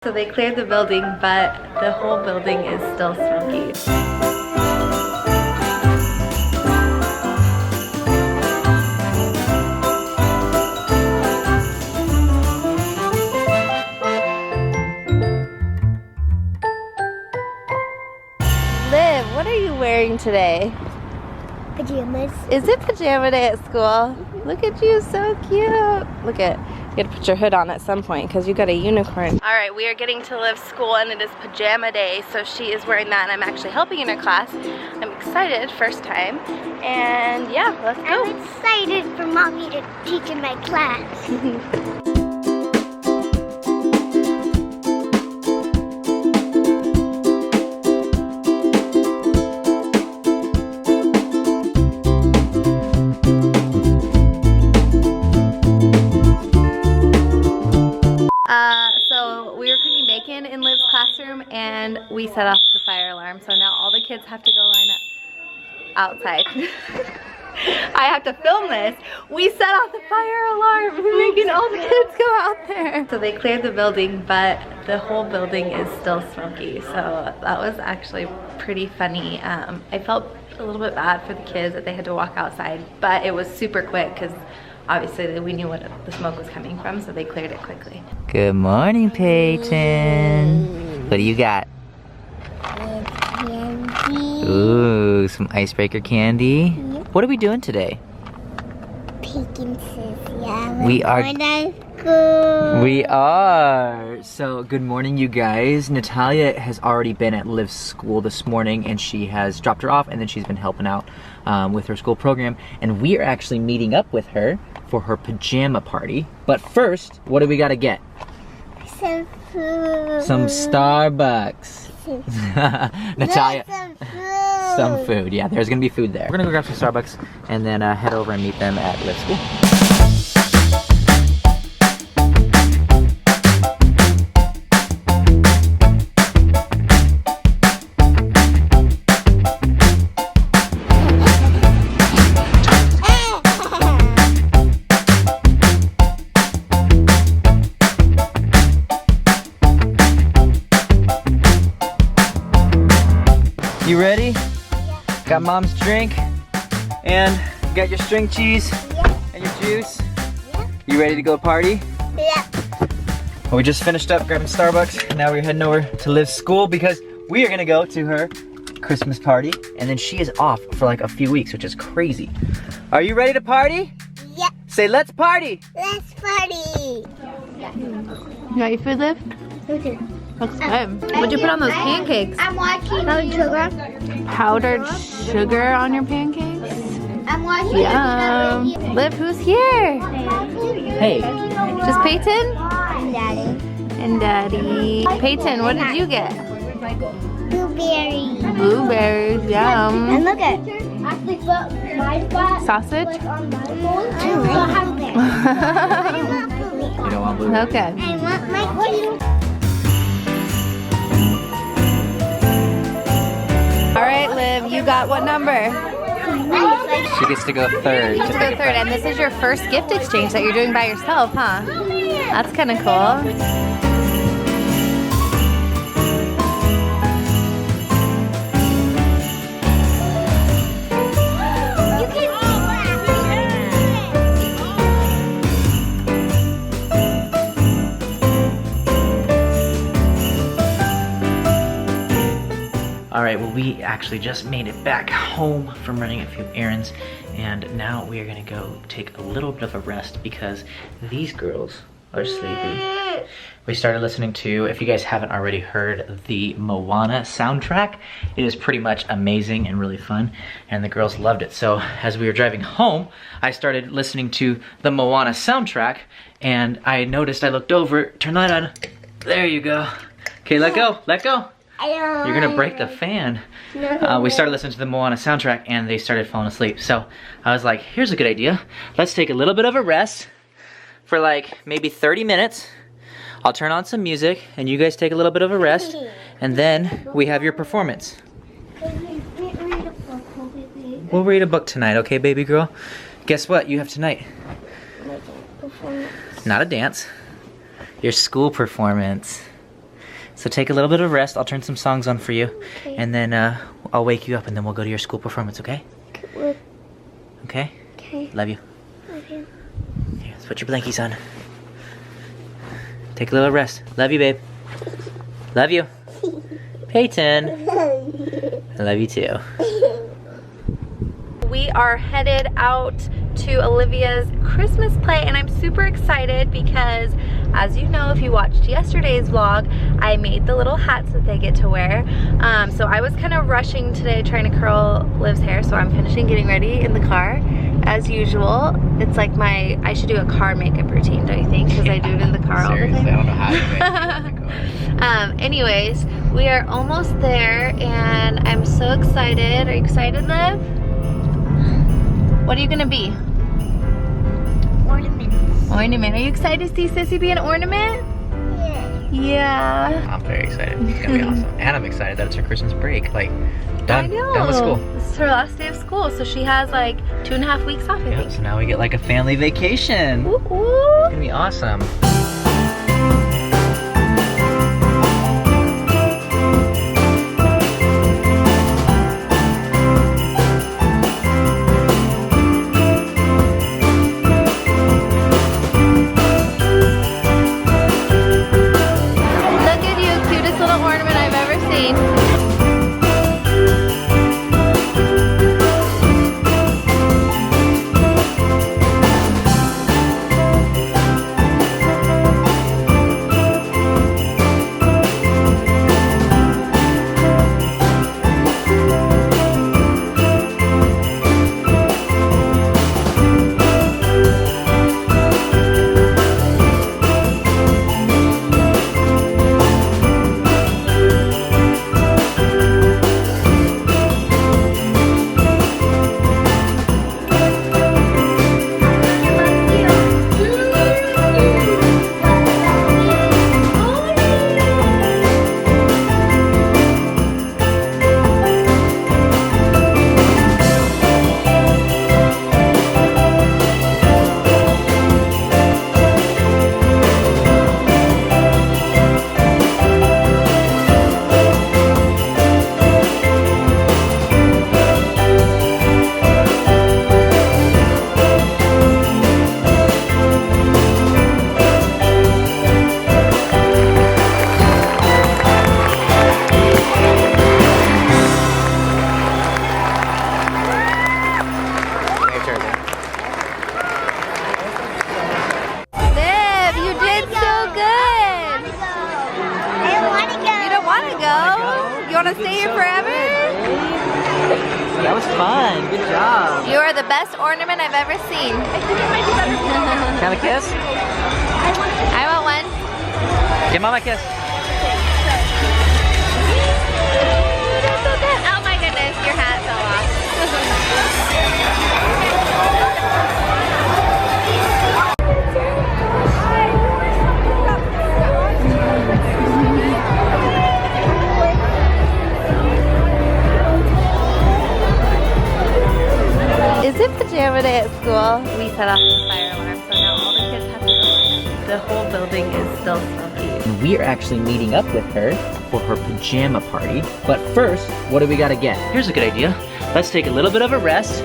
So they cleared the building, but the whole building is still smoky. Liv, what are you wearing today? Pajamas. Is it pajama day at school? Look at you, so cute. Look at, you gotta put your hood on at some point because you got a unicorn. All right, we are getting to Liv's school and it is pajama day, so she is wearing that and I'm actually helping in her class. I'm excited, first time. And yeah, let's go. I'm excited for mommy to teach in my class. So we were cooking bacon in Liv's classroom and we set off the fire alarm. So now all the kids have to go line up outside. I have to film this. We set off the fire alarm. We're making all the kids go out there. So they cleared the building, but the whole building is still smoky. So that was actually pretty funny. I felt a little bit bad for the kids that they had to walk outside, but it was super quick because obviously we knew what the smoke was coming from, so they cleared it quickly. Good morning, Peyton. What do you got? Candy. Ooh, some icebreaker candy. Yep. What are we doing today? Peking says, We are- School. We are. So, good morning, you guys. Natalia has already been at Liv's school this morning, and she has dropped her off, and then she's been helping out with her school program. And we are actually meeting up with her for her pajama party. But first, what do we gotta get? Some food. Some Starbucks. Natalia. Some food. Some food, yeah, there's gonna be food there. We're gonna go grab some Starbucks and then head over and meet them at Liv's school. You ready? Yeah. Got mom's drink and you got your string cheese Yeah. and your juice. Yeah. You ready to go party? Yeah. Well, we just finished up grabbing Starbucks. Now we're heading over to Liv's school because we are gonna go to her Christmas party, and then she is off for like a few weeks, which is crazy. Are you ready to party? Yeah. Say, let's party! Let's party. You got your food, Liv? Okay. Looks good. What'd you put on those pancakes? I'm watching. Powdered sugar. Powdered sugar on your pancakes? I'm watching. Yum. Liv, who's here? Hey, Just Peyton? Daddy. And Daddy. Peyton, what did you get? Blueberry. Blueberries, yum. And look at. Sausage? I you don't want blue? Okay. want my cute. All right, Liv, you got what number? She gets to go third. You just go third, and this is your first gift exchange that you're doing by yourself, huh? That's kind of cool. All right, well, we actually just made it back home from running a few errands, and now we are gonna go take a little bit of a rest because these girls are sleepy. We started listening to, if you guys haven't already heard, the Moana soundtrack. It is pretty much amazing and really fun, and the girls loved it. So as we were driving home, I started listening to the Moana soundtrack, and I noticed, I looked over, turn the light on. There you go. Okay, let go, let go. You're gonna break the fan. We started listening to the Moana soundtrack and they started falling asleep. So I was like, here's a good idea. Let's take a little bit of a rest for like maybe 30 minutes. I'll turn on some music and you guys take a little bit of a rest, and then we have your performance. We'll read a book tonight, okay, baby girl? Guess what you have tonight? Not a dance. Your school performance. So take a little bit of rest. I'll turn some songs on for you. Okay. And then I'll wake you up and then we'll go to your school performance, okay? Okay? Okay. Love you. Love you. Here, let's put your blankies on. Take a little rest. Love you, babe. Love you. Peyton. I love you too. We are headed out to Olivia's Christmas play and I'm super excited because, as you know, if you watched yesterday's vlog, I made the little hats that they get to wear. So I was kind of rushing today trying to curl Liv's hair, so I'm finishing getting ready in the car as usual. It's like I should do a car makeup routine, don't you think? Because I do it in the car all the time. Seriously, I don't know how to do it. Anyways, we are almost there and I'm so excited. Are you excited, Liv? What are you gonna be? Ornaments. Ornament. Are you excited to see Sissy be an ornament? Yeah. Yeah. I'm very excited. It's gonna be awesome. And I'm excited that it's her Christmas break. Like, done. I know. Done with school. This is her last day of school, so she has like 2.5 weeks off, I Yeah, think. so now we get like a family vacation. Ooh, It's ooh. gonna be awesome. Look at you, cutest little ornament I've ever seen. Liv, you did so good. I want to go. You don't want to go? You want to stay here forever? That was fun. Good job. You are the best ornament I've ever seen. Can I have a kiss? I want one. Give Mama a kiss. Oh my goodness, your hat fell off. Is it pajama day at school? We set off the fire alarm, so now all the kids have to go. The whole building is still smoky. We are actually meeting up with her for her pajama party. But first, what do we gotta get? Here's a good idea. Let's take a little bit of a rest.